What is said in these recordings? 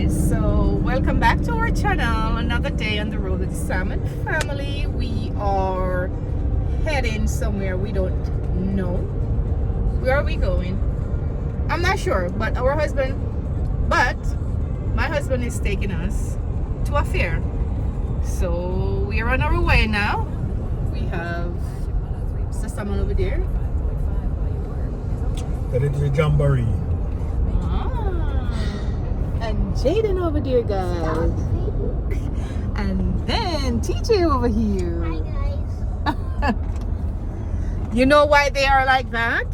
guys, so welcome back to our channel. Another day on the road with the Salmon family. We are heading somewhere we don't know. Where are we going? I'm not sure, but my husband is taking us to a fair. So we are on our way now. We have Mr. Salmon over there. That is the jamboree. And Jaden over there, guys. And then TJ over here. Hi guys. You know why they are like that?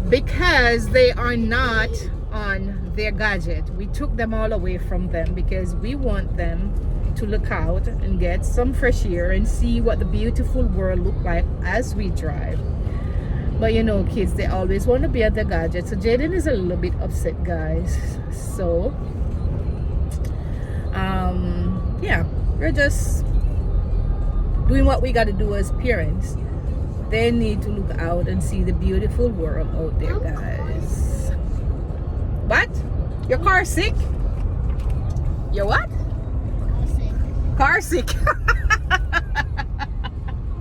Because they are not on their gadget. We took them all away from them because we want them to look out and get some fresh air and see what the beautiful world look like as we drive. But you know, kids, they always want to be at the gadget. So Jaden is a little bit upset, guys. So yeah, we're just doing what we got to do as parents. They need to look out and see the beautiful world out there, guys. What? Your car sick? Your what? Car sick.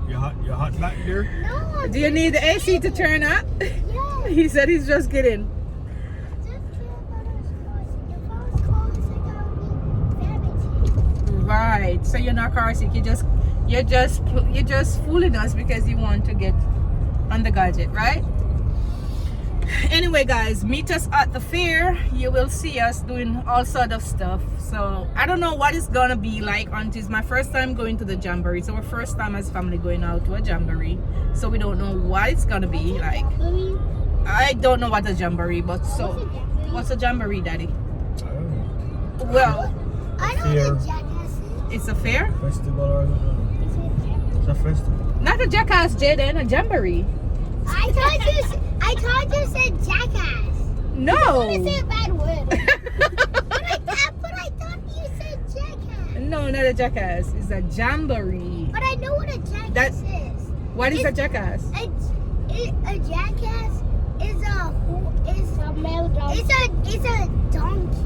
You're hot back there? No. Do you need the AC to turn up? Yeah. He said he's just kidding. Right. So you're not car sick. You're just fooling us because you want to get on the gadget, right? Anyway, guys, meet us at the fair. You will see us doing all sort of stuff. So I don't know what it's gonna be like. It's my first time going to the jamboree. It's our first time as family going out to a jamboree. So we don't know what it's gonna be like. I don't know what a jamboree, but so what's a jamboree, Daddy? I don't know. Well, I know Fair. what a jackass is. it's a fair, Festival or it's a festival. not a jackass, Jaden, a jamboree. I thought you said jackass. I No. want to say a bad word. but I thought you said jackass. No, not a jackass. It's a jamboree. But I know what a jackass is. What is a jackass? A jackass is a male donkey. It's a donkey.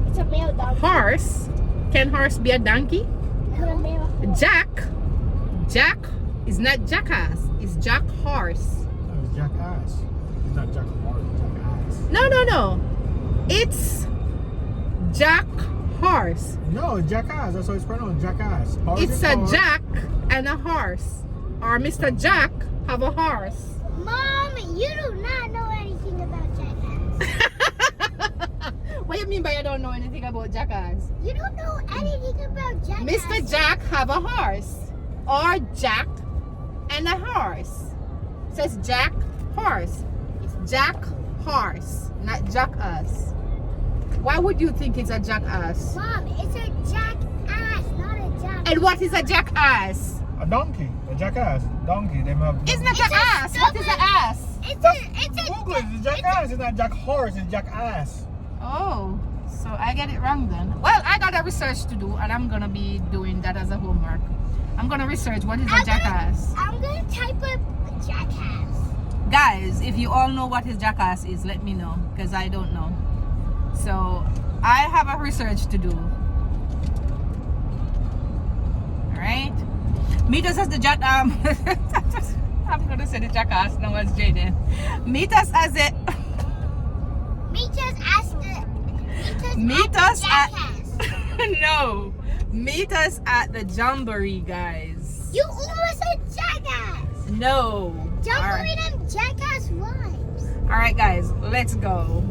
It's a male donkey. Horse. Can horse be a donkey? No. A male horse. Jack is not jackass. It's jack horse. No, it's jackass. It's not jack horse, it's jackass. No. It's jack horse. No, it's jackass. That's how it's pronounced. Jackass. Horse It's is a horse. Jack and a horse. Or Mr. Jack have a horse. Mom, you do not know anything about jackass. What do you mean by I don't know anything about jackass? You don't know anything about jackass. Mr. Jack have a horse. Or Jack and a horse. It says Jack horse. It's Jack horse, not jackass. Why would you think it's a jackass? Mom, it's a jackass, not a jackass. And what is a jackass? A donkey. A jackass. Donkey. They have. It's not It's an a ass. What is an ass? It's Google it. It's jackass. It's not jack horse. It's jackass. Oh, so I get it wrong then. Well, I got a research to do, and I'm gonna be doing that as a homework. I'm gonna research what is a jackass. I'm gonna type up jackass. Guys, if you all know what his jackass is, let me know, because I don't know. So I have a research to do. All right, meet us as the I'm gonna say the jackass now as Jaden. Meet us as it. Meet us at jackass. No, meet us at the jamboree, guys. You almost said jackass. No. Don't All right. read them jackass rhymes. All right, guys, let's go.